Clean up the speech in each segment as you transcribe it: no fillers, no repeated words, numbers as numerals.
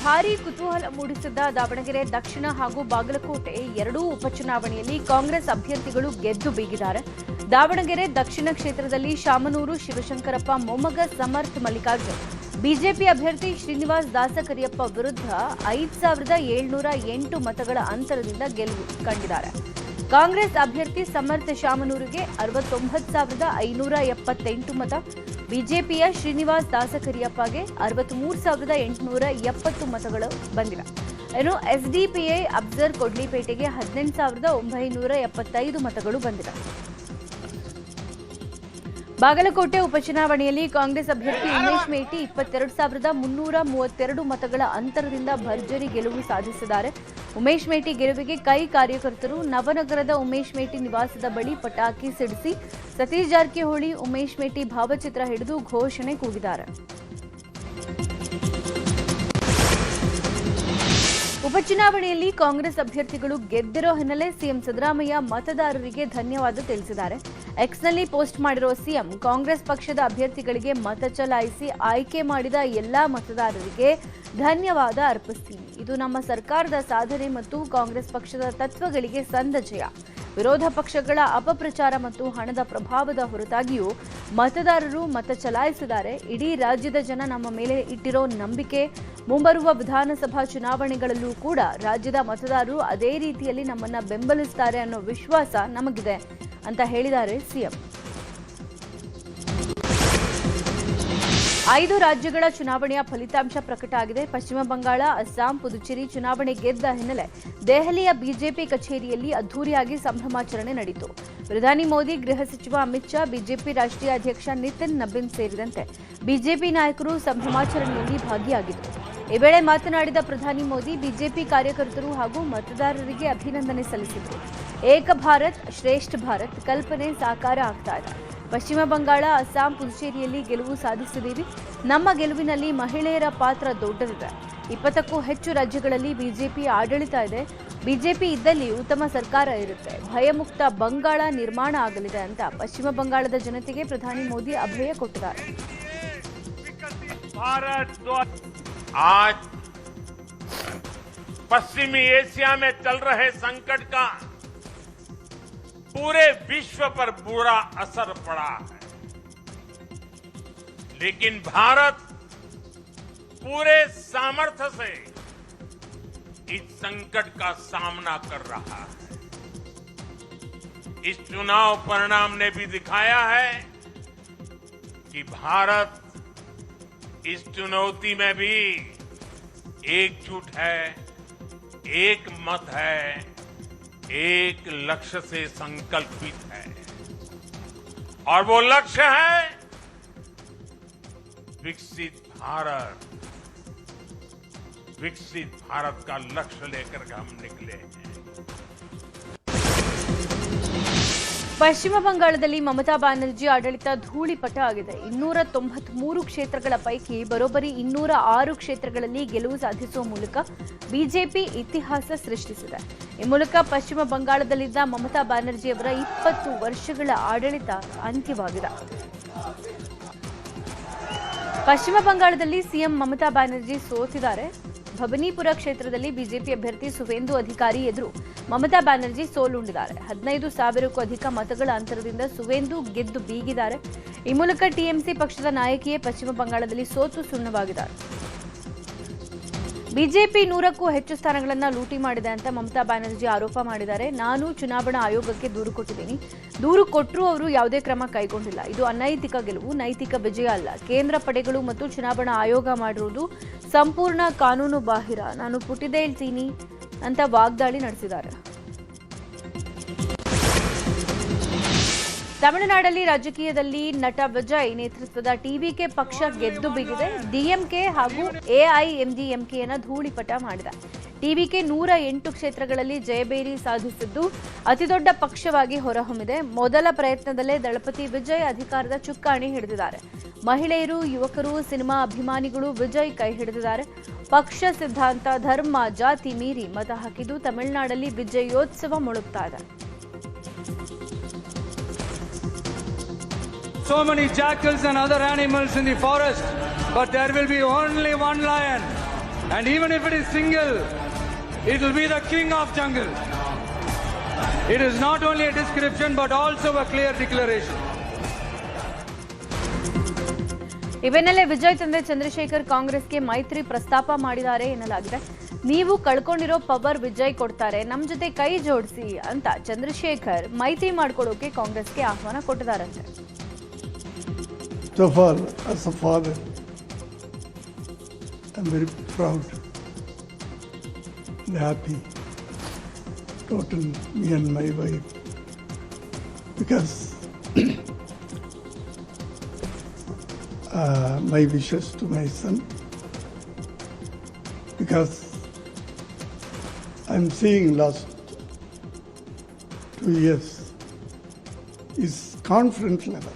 ಭಾರೀ ಕುತೂಹಲ ಮೂಡಿಸಿದ್ದ ದಾವಣಗೆರೆ ದಕ್ಷಿಣ ಹಾಗೂ ಬಾಗಲಕೋಟೆ ಎರಡೂ ಉಪಚುನಾವಣೆಯಲ್ಲಿ ಕಾಂಗ್ರೆಸ್ ಅಭ್ಯರ್ಥಿಗಳು ಗೆದ್ದು ಬೀಗಿದ್ದಾರೆ. ದಾವಣಗೆರೆ ದಕ್ಷಿಣ ಕ್ಷೇತ್ರದಲ್ಲಿ ಶಾಮನೂರು ಶಿವಶಂಕರಪ್ಪ ಮೊಮ್ಮಗ ಸಮರ್ಥ ಮಲ್ಲಿಕಾರ್ಜುನ್ ಬಿಜೆಪಿ ಅಭ್ಯರ್ಥಿ ಶ್ರೀನಿವಾಸ್ ದಾಸಕರಿಯಪ್ಪ ವಿರುದ್ಧ 5,708 ಮತಗಳ ಅಂತರದಿಂದ ಗೆಲುವು ಕಂಡಿದ್ದಾರೆ. ಕಾಂಗ್ರೆಸ್ ಅಭ್ಯರ್ಥಿ ಸಮರ್ಥ ಶಾಮನೂರಿಗೆ 69,578 ಮತ, ಬಿಜೆಪಿಯ ಶ್ರೀನಿವಾಸ್ ದಾಸಕರಿಯಪ್ಪಗೆ 63,870 ಮತಗಳು ಬಂದಿವೆ. ಇನ್ನು ಎಸ್ಡಿಪಿಐ ಅಫ್ಜರ್ ಕೊಡ್ಲಿಪೇಟೆಗೆ 18,975 ಮತಗಳು ಬಂದಿವೆ. ಬಾಗಲಕೋಟೆ ಉಪಚುನಾವಣೆಯಲ್ಲಿ ಕಾಂಗ್ರೆಸ್ ಅಭ್ಯರ್ಥಿ ಉಮೇಶ್ ಮೇಟಿ 22,332 ಮತಗಳ ಅಂತರದಿಂದ ಭರ್ಜರಿ ಗೆಲುವು ಸಾಧಿಸಿದ್ದಾರೆ. ಉಮೇಶ್ ಮೇಟಿ ಗೆಲುವಿಗೆ ಕೈ ಕಾರ್ಯಕರ್ತರು ನವನಗರದ ಉಮೇಶ್ ಮೇಟಿ ನಿವಾಸದ ಬಳಿ ಪಟಾಕಿ ಸಿಡಿಸಿ ಸತೀಶ್ ಜಾರಕಿಹೊಳಿ ಉಮೇಶ್ ಮೇಟಿ ಭಾವಚಿತ್ರ ಹಿಡಿದು ಘೋಷಣೆ ಕೂಗಿದ್ದಾರೆ. ಉಪಚುನಾವಣೆಯಲ್ಲಿ ಕಾಂಗ್ರೆಸ್ ಅಭ್ಯರ್ಥಿಗಳು ಗೆದ್ದಿರೋ ಹಿನ್ನೆಲೆ ಸಿಎಂ ಸಿದ್ದರಾಮಯ್ಯ ಮತದಾರರಿಗೆ ಧನ್ಯವಾದ ತಿಳಿಸಿದ್ದಾರೆ. ಎಕ್ಸ್ನಲ್ಲಿ ಪೋಸ್ಟ್ ಮಾಡಿರೋ ಸಿಎಂ, ಕಾಂಗ್ರೆಸ್ ಪಕ್ಷದ ಅಭ್ಯರ್ಥಿಗಳಿಗೆ ಮತ ಚಲಾಯಿಸಿ ಆಯ್ಕೆ ಮಾಡಿದ ಎಲ್ಲಾ ಮತದಾರರಿಗೆ ಧನ್ಯವಾದ ಅರ್ಪಿಸ್ತೀನಿ. ಇದು ನಮ್ಮ ಸರ್ಕಾರದ ಸಾಧನೆ ಮತ್ತು ಕಾಂಗ್ರೆಸ್ ಪಕ್ಷದ ತತ್ವಗಳಿಗೆ ಸಂದ ಜಯ. ವಿರೋಧ ಪಕ್ಷಗಳ ಅಪಪ್ರಚಾರ ಮತ್ತು ಹಣದ ಪ್ರಭಾವದ ಹೊರತಾಗಿಯೂ ಮತದಾರರು ಮತ ಚಲಾಯಿಸಿದ್ದಾರೆ. ಇಡೀ ರಾಜ್ಯದ ಜನ ನಮ್ಮ ಮೇಲೆ ಇಟ್ಟಿರೋ ನಂಬಿಕೆ, ಮುಂಬರುವ ವಿಧಾನಸಭಾ ಚುನಾವಣೆಗಳಲ್ಲೂ ಕೂಡ ರಾಜ್ಯದ ಮತದಾರರು ಅದೇ ರೀತಿಯಲ್ಲಿ ನಮ್ಮನ್ನ ಬೆಂಬಲಿಸುತ್ತಾರೆ ಅನ್ನೋ ವಿಶ್ವಾಸ ನಮಗಿದೆ ಅಂತ ಹೇಳಿದ್ದಾರೆ ಸಿಎಂ. 5 ರಾಜ್ಯಗಳ ಚುನಾವಣೆಯ ಫಲಿತಾಂಶ ಪ್ರಕಟ ಆಗಿದೆ. ಪಶ್ಚಿಮ ಬಂಗಾಳ, ಅಸ್ಸಾಂ, ಪುದುಚೇರಿ ಚುನಾವಣೆ ಗೆದ್ದ ಹಿನ್ನೆಲೆ ದೆಹಲಿಯ ಬಿಜೆಪಿ ಕಚೇರಿಯಲ್ಲಿ ಅದ್ದೂರಿಯಾಗಿ ಸಂಭ್ರಮಾಚರಣೆ ನಡೆಯಿತು. ಪ್ರಧಾನಿ ಮೋದಿ, ಗೃಹ ಸಚಿವ ಅಮಿತ್ ಶಾ, ಬಿಜೆಪಿ ರಾಷ್ಟ್ರೀಯ ಅಧ್ಯಕ್ಷ ನಿತಿನ್ ನಬೀನ್ ಸೇರಿದಂತೆ ಬಿಜೆಪಿ ನಾಯಕರು ಸಂಭ್ರಮಾಚರಣೆಯಲ್ಲಿ ಭಾಗಿಯಾಗಿದ್ದರು. ಈ ವೇಳೆ ಮಾತನಾಡಿದ ಪ್ರಧಾನಿ ಮೋದಿ, ಬಿಜೆಪಿ ಕಾರ್ಯಕರ್ತರು ಹಾಗೂ ಮತದಾರರಿಗೆ ಅಭಿನಂದನೆ ಸಲ್ಲಿಸಿದರು. ಏಕ ಭಾರತ್ ಶ್ರೇಷ್ಠ ಭಾರತ್ ಕಲ್ಪನೆ ಸಾಕಾರ ಆಗ್ತಾ ಇದೆ. ಪಶ್ಚಿಮ ಬಂಗಾಳ, ಅಸ್ಸಾಂ, ಪುದುಚೇರಿಯಲ್ಲಿ ಗೆಲುವು ಸಾಧಿಸಿದ್ದೀವಿ. ನಮ್ಮ ಗೆಲುವಿನಲ್ಲಿ ಮಹಿಳೆಯರ ಪಾತ್ರ ದೊಡ್ಡದಿದೆ. 20ಕ್ಕೂ ಹೆಚ್ಚು ರಾಜ್ಯಗಳಲ್ಲಿ ಬಿಜೆಪಿ ಆಡಳಿತ ಇದೆ. ಬಿಜೆಪಿ ಇದ್ದಲ್ಲಿ ಉತ್ತಮ ಸರ್ಕಾರ ಇರುತ್ತೆ. ಭಯಮುಕ್ತ ಬಂಗಾಳ ನಿರ್ಮಾಣ ಆಗಲಿದೆ ಅಂತ ಪಶ್ಚಿಮ ಬಂಗಾಳದ ಜನತೆಗೆ ಪ್ರಧಾನಿ ಮೋದಿ ಅಭಯ ಕೊಟ್ಟಿದ್ದಾರೆ. आज पश्चिमी एशिया में चल रहे संकट का पूरे विश्व पर बुरा असर पड़ा है, लेकिन भारत पूरे सामर्थ्य से इस संकट का सामना कर रहा है. इस चुनाव परिणाम ने भी दिखाया है कि भारत इस चुनौती में भी एकजुट है, एक मत है, एक लक्ष्य से संकल्पित है. और वो लक्ष्य है विकसित भारत. विकसित भारत का लक्ष्य लेकर हम निकले हैं. ಪಶ್ಚಿಮ ಬಂಗಾಳದಲ್ಲಿ ಮಮತಾ ಬ್ಯಾನರ್ಜಿ ಆಡಳಿತ ಧೂಳಿಪಟ ಆಗಿದೆ. 293 ಕ್ಷೇತ್ರಗಳ ಪೈಕಿ ಬರೋಬ್ಬರಿ 206 ಕ್ಷೇತ್ರಗಳಲ್ಲಿ ಗೆಲುವು ಸಾಧಿಸುವ ಮೂಲಕ ಬಿಜೆಪಿ ಇತಿಹಾಸ ಸೃಷ್ಟಿಸಿದೆ. ಈ ಮೂಲಕ ಪಶ್ಚಿಮ ಬಂಗಾಳದಲ್ಲಿದ್ದ ಮಮತಾ ಬ್ಯಾನರ್ಜಿಯವರ 20 ವರ್ಷಗಳ ಆಡಳಿತ ಅಂತ್ಯವಾಗಿದೆ. ಪಶ್ಚಿಮ ಬಂಗಾಳದಲ್ಲಿ ಸಿಎಂ ಮಮತಾ ಬ್ಯಾನರ್ಜಿ ಸೋತಿದ್ದಾರೆ. ಭಬನಿಪುರ ಕ್ಷೇತ್ರದಲ್ಲಿ ಬಿಜೆಪಿ ಅಭ್ಯರ್ಥಿ ಸುವೇಂದು ಅಧಿಕಾರಿ ಎದುರು ಮಮತಾ ಬ್ಯಾನರ್ಜಿ ಸೋಲುಂಡಿದ್ದಾರೆ. 15,000ಕ್ಕೂ ಅಧಿಕ ಮತಗಳ ಅಂತರದಿಂದ ಸುವೇಂದು ಗೆದ್ದು ಬೀಗಿದ್ದಾರೆ. ಈ ಮೂಲಕ ಟಿಎಂಸಿ ಪಕ್ಷದ ನಾಯಕಿಯೇ ಪಶ್ಚಿಮ ಬಂಗಾಳದಲ್ಲಿ ಸೋತು ಸುಣ್ಣವಾಗಿದ್ದಾರೆ. ಬಿಜೆಪಿ 100ಕ್ಕೂ ಹೆಚ್ಚು ಸ್ಥಾನಗಳನ್ನು ಲೂಟಿ ಮಾಡಿದೆ ಅಂತ ಮಮತಾ ಬ್ಯಾನರ್ಜಿ ಆರೋಪ ಮಾಡಿದ್ದಾರೆ. ನಾನು ಚುನಾವಣಾ ಆಯೋಗಕ್ಕೆ ದೂರು ಕೊಟ್ಟಿದ್ದೀನಿ. ದೂರು ಕೊಟ್ಟರೂ ಅವರು ಯಾವುದೇ ಕ್ರಮ ಕೈಗೊಂಡಿಲ್ಲ. ಇದು ಅನೈತಿಕ ಗೆಲುವು, ನೈತಿಕ ವಿಜಯ ಅಲ್ಲ. ಕೇಂದ್ರ ಪಡೆಗಳು ಮತ್ತು ಚುನಾವಣಾ ಆಯೋಗ ಮಾಡಿರುವುದು ಸಂಪೂರ್ಣ ಕಾನೂನು ಬಾಹಿರ. ನಾನು ಪುಟಿದೇ ಹೇಳ್ತೀನಿ ಅಂತ ವಾಗ್ದಾಳಿ ನಡೆಸಿದ್ದಾರೆ. ತಮಿಳುನಾಡಲ್ಲಿ ರಾಜಕೀಯದಲ್ಲಿ ನಟ ವಿಜಯ್ ನೇತೃತ್ವದ ಟಿವಿಕೆ ಪಕ್ಷ ಗೆದ್ದು ಬಿಗಿದೆ. ಡಿಎಂಕೆ ಹಾಗೂ ಎಐಎಂಡಿಎಂಕೆಯನ್ನು ಧೂಳಿಪಟ ಮಾಡಿದೆ. ಟಿವಿಕೆ 108 ಕ್ಷೇತ್ರಗಳಲ್ಲಿ ಜಯಬೇರಿ ಸಾಧಿಸಿದ್ದು ಅತಿದೊಡ್ಡ ಪಕ್ಷವಾಗಿ ಹೊರಹೊಮ್ಮಿದೆ. ಮೊದಲ ಪ್ರಯತ್ನದಲ್ಲೇ ದಳಪತಿ ವಿಜಯ್ ಅಧಿಕಾರದ ಚುಕ್ಕಾಣಿ ಹಿಡಿದಿದ್ದಾರೆ. ಮಹಿಳೆಯರು, ಯುವಕರು, ಸಿನಿಮಾ ಅಭಿಮಾನಿಗಳು ವಿಜಯ್ ಕೈ ಹಿಡಿದಿದ್ದಾರೆ. ಪಕ್ಷ ಸಿದ್ಧಾಂತ, ಧರ್ಮ, ಜಾತಿ ಮೀರಿ ಮತ ಹಾಕಿದ್ದು ತಮಿಳುನಾಡಲ್ಲಿ ವಿಜಯೋತ್ಸವ ಮೊಳಗ್ತಾ ಇದೆ. So many jackals and other animals in the forest, but there will be only one lion. And even if it is single, it will be the king of jungle. It is not only a description but also a clear declaration. ಈ ಬೆನ್ನಲ್ಲೇ ವಿಜಯ್ ತಂದೆ ಚಂದ್ರಶೇಖರ್ ಕಾಂಗ್ರೆಸ್ಗೆ ಮೈತ್ರಿ ಪ್ರಸ್ತಾಪ ಮಾಡಿದ್ದಾರೆ ಎನ್ನಲಾಗಿದೆ. ನೀವು ಕಳ್ಕೊಂಡಿರೋ power Vijay ಕೊಡ್ತಾರೆ, ನಮ್ಮ ಜೊತೆ ಕೈ ಜೋಡಿಸಿ ಅಂತ ಚಂದ್ರಶೇಖರ್ ಮೈತ್ರಿ ಮಾಡ್ಕೊಳ್ಳೋಕೆ ಕಾಂಗ್ರೆಸ್ಗೆ ಆಹ್ವಾನ ಕೊಟ್ಟಿದ್ದಾರಂತೆ. So far, as a father, I'm very proud and happy, total me and my wife, because my wishes to my son, because I'm seeing last 2 years is confidence level.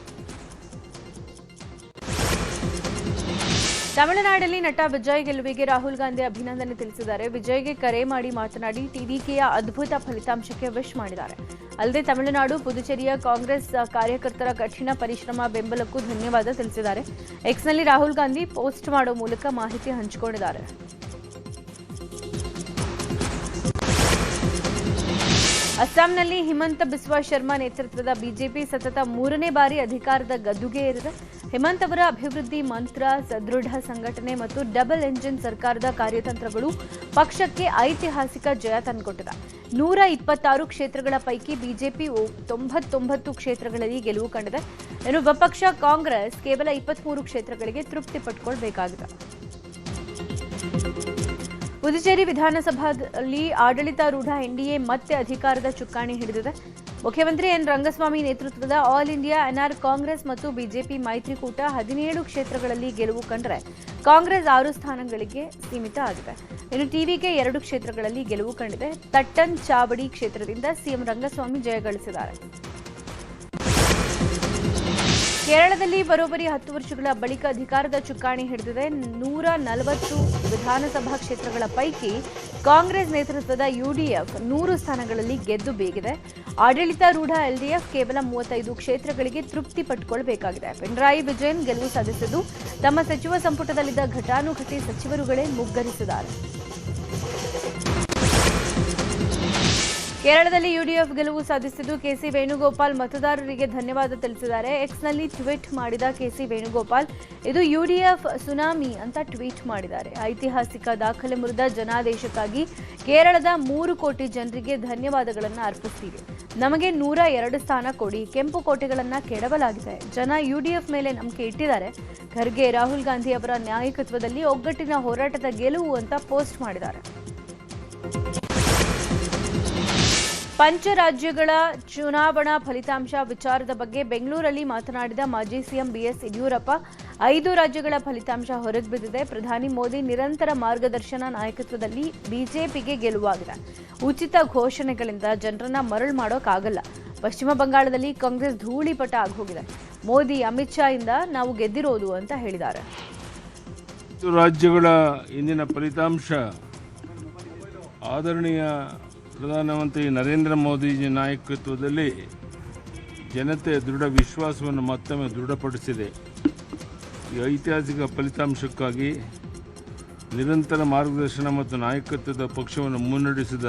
ತಮಿಳುನಾಡಲ್ಲಿ ನಟ ವಿಜಯ್ ಗೆಲುವಿಗೆ ರಾಹುಲ್ ಗಾಂಧಿ ಅಭಿನಂದನೆ ತಿಳಿಸಿದ್ದಾರೆ. ವಿಜಯ್ಗೆ ಕರೆ ಮಾಡಿ ಮಾತನಾಡಿ ಟಿಡಿಕೆಯ ಅದ್ಭುತ ಫಲಿತಾಂಶಕ್ಕೆ ವಿಶ್ ಮಾಡಿದ್ದಾರೆ. ಅಲ್ಲದೆ ತಮಿಳುನಾಡು ಪುದುಚೇರಿಯ ಕಾಂಗ್ರೆಸ್ ಕಾರ್ಯಕರ್ತರ ಕಠಿಣ ಪರಿಶ್ರಮ ಬೆಂಬಲಕ್ಕೂ ಧನ್ಯವಾದ ತಿಳಿಸಿದ್ದಾರೆ. ಎಕ್ಸ್ನಲ್ಲಿ ರಾಹುಲ್ ಗಾಂಧಿ ಪೋಸ್ಟ್ ಮಾಡೋ ಮೂಲಕ ಮಾಹಿತಿ ಹಂಚಿಕೊಂಡಿದ್ದಾರೆ. ಅಸ್ಸಾಂನಲ್ಲಿ ಹಿಮಂತ ಬಿಸ್ವಾ ಶರ್ಮಾ ನೇತೃತ್ವದ ಬಿಜೆಪಿ ಸತತ 3ನೇ ಬಾರಿ ಅಧಿಕಾರದ ಗದ್ದುಗೆ ಏರಿದೆ. ಹಿಮಂತ್ ಅವರ ಅಭಿವೃದ್ಧಿ ಮಂತ್ರ, ಸದೃಢ ಸಂಘಟನೆ ಮತ್ತು ಡಬಲ್ ಎಂಜಿನ್ ಸರ್ಕಾರದ ಕಾರ್ಯತಂತ್ರಗಳು ಪಕ್ಷಕ್ಕೆ ಐತಿಹಾಸಿಕ ಜಯ ತಂದುಕೊಟ್ಟಿದೆ. 126 ಕ್ಷೇತ್ರಗಳ ಪೈಕಿ ಬಿಜೆಪಿ 99 ಕ್ಷೇತ್ರಗಳಲ್ಲಿ ಗೆಲುವು ಕಂಡಿದೆ. ಇನ್ನು ವಿಪಕ್ಷ ಕಾಂಗ್ರೆಸ್ ಕೇವಲ 23 ಕ್ಷೇತ್ರಗಳಿಗೆ ತೃಪ್ತಿ ಪಟ್ಕೊಳ್ಬೇಕಾಗಿದೆ. ಪುದುಚೇರಿ ವಿಧಾನಸಭೆಯಲ್ಲಿ ಆಡಳಿತಾರೂಢ ಎನ್ಡಿಎ ಮತ್ತೆ ಅಧಿಕಾರದ ಚುಕ್ಕಾಣಿ ಹಿಡಿದಿದೆ. ಮುಖ್ಯಮಂತ್ರಿ ಎನ್ ರಂಗಸ್ವಾಮಿ ನೇತೃತ್ವದ ಆಲ್ ಇಂಡಿಯಾ ಎನ್ಆರ್ ಕಾಂಗ್ರೆಸ್ ಮತ್ತು ಬಿಜೆಪಿ ಮೈತ್ರಿಕೂಟ 17 ಕ್ಷೇತ್ರಗಳಲ್ಲಿ ಗೆಲುವು ಕಂಡರೆ ಕಾಂಗ್ರೆಸ್ 6 ಸ್ಥಾನಗಳಿಗೆ ಸೀಮಿತ ಆಗಿದೆ. ಇನ್ನು ಟಿವಿಕೆ 2 ಕ್ಷೇತ್ರಗಳಲ್ಲಿ ಗೆಲುವು ಕಂಡಿದೆ. ತಟ್ಟನ್ ಚಾವಡಿ ಕ್ಷೇತ್ರದಿಂದ ಸಿಎಂ ರಂಗಸ್ವಾಮಿ ಜಯಗಳಿಸಿದ್ದಾರೆ. ಕೇರಳದಲ್ಲಿ ಬರೋಬ್ಬರಿ 10 ವರ್ಷಗಳ ಬಳಿಕ ಅಧಿಕಾರದ ಚುಕ್ಕಾಣಿ ಹಿಡಿದಿದೆ. 140 ವಿಧಾನಸಭಾ ಕ್ಷೇತ್ರಗಳ ಪೈಕಿ ಕಾಂಗ್ರೆಸ್ ನೇತೃತ್ವದ ಯುಡಿಎಫ್ 100 ಸ್ಥಾನಗಳಲ್ಲಿ ಗೆದ್ದು ಬೀಗಿದೆ. ಆಡಳಿತಾರೂಢ ಎಲ್ಡಿಎಫ್ ಕೇವಲ 35 ಕ್ಷೇತ್ರಗಳಿಗೆ ತೃಪ್ತಿ ಪಟ್ಟುಕೊಳ್ಳಬೇಕಾಗಿದೆ. ಪಿಣರಾಯಿ ವಿಜಯನ್ ಗೆಲುವು ಸಾಧಿಸಿದ್ದು ತಮ್ಮ ಸಚಿವ ಸಂಪುಟದಲ್ಲಿದ್ದ ಘಟಾನುಘಟಿ ಸಚಿವರುಗಳೇ ಮುಗ್ಗರಿಸಿದ್ದಾರೆ. ಕೇರಳದಲ್ಲಿ ಯುಡಿಎಫ್ ಗೆಲುವು ಸಾಧಿಸಿದ್ದು ಕೆಸಿ ವೇಣುಗೋಪಾಲ್ ಮತದಾರರಿಗೆ ಧನ್ಯವಾದ ತಿಳಿಸಿದ್ದಾರೆ. ಎಕ್ಸ್ನಲ್ಲಿ ಟ್ವೀಟ್ ಮಾಡಿದ ಕೆಸಿ ವೇಣುಗೋಪಾಲ್, ಇದು ಯುಡಿಎಫ್ ಸುನಾಮಿ ಅಂತ ಟ್ವೀಟ್ ಮಾಡಿದ್ದಾರೆ. ಐತಿಹಾಸಿಕ ದಾಖಲೆ ಮುರಿದ ಜನಾದೇಶಕ್ಕಾಗಿ ಕೇರಳದ 3 ಕೋಟಿ ಜನರಿಗೆ ಧನ್ಯವಾದಗಳನ್ನು ಅರ್ಪಿಸ್ತೀವಿ. ನಮಗೆ 102 ಸ್ಥಾನ ಕೊಡಿ, ಕೆಂಪು ಕೋಟೆಗಳನ್ನು ಕೆಡವಲಾಗಿದೆ. ಜನ ಯುಡಿಎಫ್ ಮೇಲೆ ನಂಬಿಕೆ ಇಟ್ಟಿದ್ದಾರೆ. ಖರ್ಗೆ, ರಾಹುಲ್ ಗಾಂಧಿ ಅವರ ನಾಯಕತ್ವದಲ್ಲಿ ಒಗ್ಗಟ್ಟಿನ ಹೋರಾಟದ ಗೆಲುವು ಅಂತ ಪೋಸ್ಟ್ ಮಾಡಿದ್ದಾರೆ. ಪಂಚರಾಜ್ಯಗಳ ಚುನಾವಣಾ ಫಲಿತಾಂಶ ವಿಚಾರದ ಬಗ್ಗೆ ಬೆಂಗಳೂರಲ್ಲಿ ಮಾತನಾಡಿದ ಮಾಜಿ ಸಿಎಂ ಬಿಎಸ್ ಯಡಿಯೂರಪ್ಪ, 5 ರಾಜ್ಯಗಳ ಫಲಿತಾಂಶ ಹೊರಗೆ ಬಿದ್ದಿದೆ. ಪ್ರಧಾನಿ ಮೋದಿ ನಿರಂತರ ಮಾರ್ಗದರ್ಶನ ನಾಯಕತ್ವದಲ್ಲಿ ಬಿಜೆಪಿಗೆ ಗೆಲುವಾಗಿದೆ. ಉಚಿತ ಘೋಷಣೆಗಳಿಂದ ಜನರನ್ನ ಮರಳು ಮಾಡೋಕ್ಕಾಗಲ್ಲ. ಪಶ್ಚಿಮ ಬಂಗಾಳದಲ್ಲಿ ಕಾಂಗ್ರೆಸ್ ಧೂಳಿಪಟ ಆಗೋಗಿದೆ. ಮೋದಿ, ಅಮಿತ್ ಶಾ ಇಂದ ನಾವು ಗೆದ್ದಿರೋದು ಅಂತ ಹೇಳಿದ್ದಾರೆ. ರಾಜ್ಯಗಳ ಇಂದಿನ ಫಲಿತಾಂಶ ಆದರಣೀಯ ಪ್ರಧಾನಮಂತ್ರಿ ನರೇಂದ್ರ ಮೋದಿಜಿ ನಾಯಕತ್ವದಲ್ಲಿ ಜನತೆಯ ದೃಢ ವಿಶ್ವಾಸವನ್ನು ಮತ್ತೊಮ್ಮೆ ದೃಢಪಡಿಸಿದೆ. ಈ ಐತಿಹಾಸಿಕ ಫಲಿತಾಂಶಕ್ಕಾಗಿ ನಿರಂತರ ಮಾರ್ಗದರ್ಶನ ಮತ್ತು ನಾಯಕತ್ವದ ಪಕ್ಷವನ್ನು ಮುನ್ನಡೆಸಿದ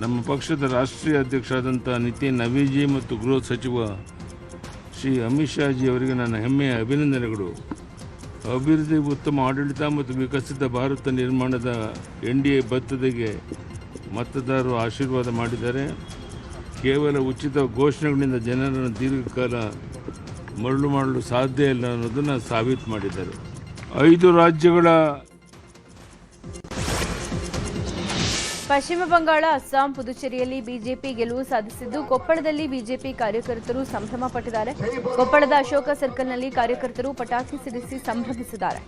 ನಮ್ಮ ಪಕ್ಷದ ರಾಷ್ಟ್ರೀಯ ಅಧ್ಯಕ್ಷರಾದಂಥ ನಿತಿನ್ ನವೀನ್ಜಿ ಮತ್ತು ಗೃಹ ಸಚಿವ ಶ್ರೀ ಅಮಿತ್ ಶಾಜಿ ಅವರಿಗೆ ನನ್ನ ಹೆಮ್ಮೆಯ ಅಭಿನಂದನೆಗಳು. ಅಭಿವೃದ್ಧಿ, ಉತ್ತಮ ಆಡಳಿತ ಮತ್ತು ವಿಕಸಿತ ಭಾರತ ನಿರ್ಮಾಣದ ಎನ್ಡಿಎ ಬದ್ಧತೆಗೆ ಮತದಾರರು ಆಶೀರ್ವಾದ ಮಾಡಿದ್ದಾರೆ. ಕೇವಲ ಉಚಿತ ಘೋಷಣೆಗಳಿಂದ ಜನರನ್ನು ದೀರ್ಘಕಾಲ ಮರಳು ಮಾಡಲು ಸಾಧ್ಯ ಇಲ್ಲ ಅನ್ನೋದನ್ನು ಸಾಬೀತು ಮಾಡಿದ್ದಾರೆ. 5 ರಾಜ್ಯಗಳ ಪಶ್ಚಿಮ ಬಂಗಾಳ, ಅಸ್ಸಾಂ, ಪುದುಚೇರಿಯಲ್ಲಿ ಬಿಜೆಪಿ ಗೆಲುವು ಸಾಧಿಸಿದ್ದು ಕೊಪ್ಪಳದಲ್ಲಿ ಬಿಜೆಪಿ ಕಾರ್ಯಕರ್ತರು ಸಂಭ್ರಮ ಪಟ್ಟಿದ್ದಾರೆ. ಕೊಪ್ಪಳದ ಅಶೋಕ ಸರ್ಕಲ್ನಲ್ಲಿ ಕಾರ್ಯಕರ್ತರು ಪಟಾಕಿ ಸಿಡಿಸಿ ಸಂಭ್ರಮಿಸಿದ್ದಾರೆ.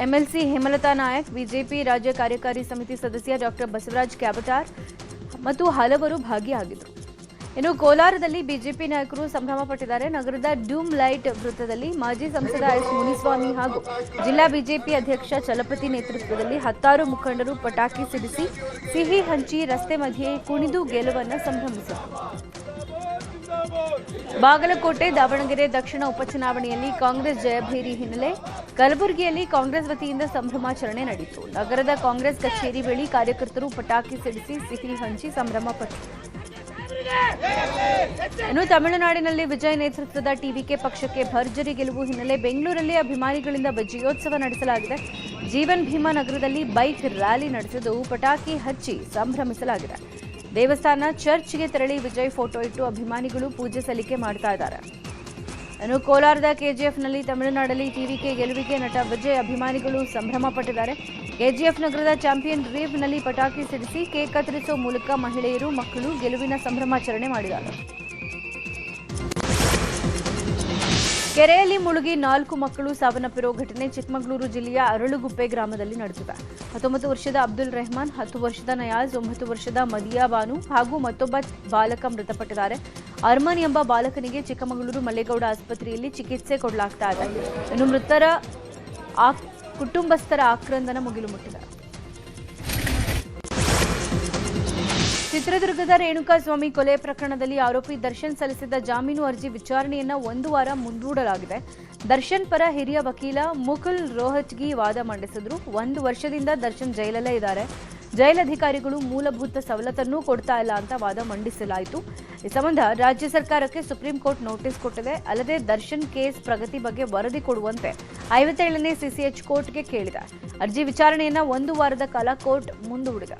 ಎಂಎಲ್ಸಿ ಹೇಮಲತಾ ನಾಯಕ್, ಬಿಜೆಪಿ ರಾಜ್ಯ ಕಾರ್ಯಕಾರಿ ಸಮಿತಿ ಸದಸ್ಯ ಡಾಕ್ಟರ್ ಬಸವರಾಜ್ ಕ್ಯಾಬಟಾರ್ ಮತ್ತು ಹಲವರು ಭಾಗಿಯಾಗಿದ್ದರು. ಇನ್ನು ಕೋಲಾರದಲ್ಲಿ ಬಿಜೆಪಿ ನಾಯಕರು ಸಂಭ್ರಮ ಪಟ್ಟಿದ್ದಾರೆ. ನಗರದ ಡೂಮ್ ಲೈಟ್ ವೃತ್ತದಲ್ಲಿ ಮಾಜಿ ಸಂಸದ ಎಸ್ ಮುನಿಸ್ವಾಮಿ ಹಾಗೂ ಜಿಲ್ಲಾ ಬಿಜೆಪಿ ಅಧ್ಯಕ್ಷ ಚಲಪತಿ ನೇತೃತ್ವದಲ್ಲಿ 10 ಮುಖಂಡರು ಪಟಾಕಿ ಸಿಡಿಸಿ ಸಿಹಿ ಹಂಚಿ ರಸ್ತೆ ಮಧ್ಯೆ ಕುಣಿದು ಗೆಲುವನ್ನು ಸಂಭ್ರಮಿಸಿದರು. ಬಾಗಲಕೋಟೆ ದಾವಣಗೆರೆ ದಕ್ಷಿಣ ಉಪಚುನಾವಣೆಯಲ್ಲಿ ಕಾಂಗ್ರೆಸ್ ಜಯಭೇರಿ ಹಿನ್ನೆಲೆ ಕಲಬುರಗಿಯಲ್ಲಿ ಕಾಂಗ್ರೆಸ್ ವತಿಯಿಂದ ಸಂಭ್ರಮಾಚರಣೆ ನಡೆಯಿತು. ನಗರದ ಕಾಂಗ್ರೆಸ್ ಕಚೇರಿ ಬಳಿ ಕಾರ್ಯಕರ್ತರು ಪಟಾಕಿ ಸಿಡಿಸಿ ಸಿಹಿ ಹಂಚಿ ಸಂಭ್ರಮಪಟ್ಟರು. ಇನ್ನು ತಮಿಳುನಾಡಿನಲ್ಲಿ ವಿಜಯ್ ನೇತೃತ್ವದ ಟಿವಿಕೆ ಪಕ್ಷಕ್ಕೆ ಭರ್ಜರಿ ಗೆಲುವು ಹಿನ್ನೆಲೆ ಬೆಂಗಳೂರಲ್ಲಿ ಅಭಿಮಾನಿಗಳಿಂದ ವಿಜಯೋತ್ಸವ ನಡೆಸಲಾಗಿದೆ. ಜೀವನ್ ಭೀಮಾ ನಗರದಲ್ಲಿ ಬೈಕ್ ರ್ಯಾಲಿ ನಡೆಸಿದ್ದು ಪಟಾಕಿ ಹಚ್ಚಿ ಸಂಭ್ರಮಿಸಲಾಗಿದೆ. ದೇವಸ್ಥಾನ ಚರ್ಚ್ಗೆ ತೆರಳಿ ವಿಜಯ್ ಫೋಟೋ ಇಟ್ಟು ಅಭಿಮಾನಿಗಳು ಪೂಜೆ ಸಲ್ಲಿಕೆ ಮಾಡ್ತಾ ಇದ್ದಾರೆ. ಇನ್ನು ಕೋಲಾರದ ಕೆಜಿಎಫ್ನಲ್ಲಿ ತಮಿಳುನಾಡಲ್ಲಿ ಟಿವಿಕೆ ಗೆಲುವಿಗೆ ನಟ ವಿಜಯ್ ಅಭಿಮಾನಿಗಳು ಸಂಭ್ರಮ ಪಟ್ಟಿದ್ದಾರೆ. ಕೆಜಿಎಫ್ ನಗರದ ಚಾಂಪಿಯನ್ ರೀವ್ನಲ್ಲಿ ಪಟಾಕಿ ಸಿಡಿಸಿ ಕೇಕ್ ಕತ್ತರಿಸುವ ಮೂಲಕ ಮಹಿಳೆಯರು ಮಕ್ಕಳು ಗೆಲುವಿನ ಸಂಭ್ರಮಾಚರಣೆ ಮಾಡಿದ್ದಾರೆ. ಕೆರೆಯಲ್ಲಿ ಮುಳುಗಿ 4 ಮಕ್ಕಳು ಸಾವನ್ನಪ್ಪಿರುವ ಘಟನೆ ಚಿಕ್ಕಮಗಳೂರು ಜಿಲ್ಲೆಯ ಅರಳುಗುಪ್ಪೆ ಗ್ರಾಮದಲ್ಲಿ ನಡೆದಿದೆ. 19 ವರ್ಷದ ಅಬ್ದುಲ್ ರೆಹಮಾನ್, 10 ವರ್ಷದ ನಯಾಜ್, 9 ವರ್ಷದ ಮದಿಯಾ ಬಾನು ಹಾಗೂ ಮತ್ತೊಬ್ಬ ಬಾಲಕ ಮೃತಪಟ್ಟಿದ್ದಾರೆ. ಅರ್ಮನ್ ಎಂಬ ಬಾಲಕನಿಗೆ ಚಿಕ್ಕಮಗಳೂರು ಮಲ್ಲೇಗೌಡ ಆಸ್ಪತ್ರೆಯಲ್ಲಿ ಚಿಕಿತ್ಸೆ ಕೊಡಲಾಗ್ತಾ ಇದೆ. ಇನ್ನು ಮೃತರ ಕುಟುಂಬಸ್ಥರ ಆಕ್ರಂದನ ಮುಗಿಲು ಮುಟ್ಟಿದೆ. ಚಿತ್ರದುರ್ಗದ ರೇಣುಕಾಸ್ವಾಮಿ ಕೊಲೆ ಪ್ರಕರಣದಲ್ಲಿ ಆರೋಪಿ ದರ್ಶನ್ ಸಲ್ಲಿಸಿದ್ದ ಜಾಮೀನು ಅರ್ಜಿ ವಿಚಾರಣೆಯನ್ನ 1 ವಾರ ಮುಂದೂಡಲಾಗಿದೆ. ದರ್ಶನ್ ಪರ ಹಿರಿಯ ವಕೀಲ ಮುಕುಲ್ ರೋಹಟ್ಗಿ ವಾದ ಮಂಡಿಸಿದ್ರು. 1 ವರ್ಷದಿಂದ ದರ್ಶನ್ ಜೈಲಲ್ಲೇ ಇದ್ದಾರೆ. ಜೈಲಧಿಕಾರಿಗಳು ಮೂಲಭೂತ ಸವಲತ್ತನ್ನೂ ಕೊಡ್ತಾ ಇಲ್ಲ ಅಂತ ವಾದ ಮಂಡಿಸಲಾಯಿತು. ಈ ಸಂಬಂಧ ರಾಜ್ಯ ಸರ್ಕಾರಕ್ಕೆ ಸುಪ್ರೀಂ ಕೋರ್ಟ್ ನೋಟಿಸ್ ಕೊಟ್ಟಿದೆ. ಅಲ್ಲದೆ ದರ್ಶನ್ ಕೇಸ್ ಪ್ರಗತಿ ಬಗ್ಗೆ ವರದಿ ಕೊಡುವಂತೆ 57ನೇ ಸಿಸಿಎಚ್ ಕೋರ್ಟ್ಗೆ ಕೇಳಿದೆ. ಅರ್ಜಿ ವಿಚಾರಣೆಯನ್ನ 1 ವಾರದ ಕಾಲ ಕೋರ್ಟ್ ಮುಂದೂಡಿದೆ.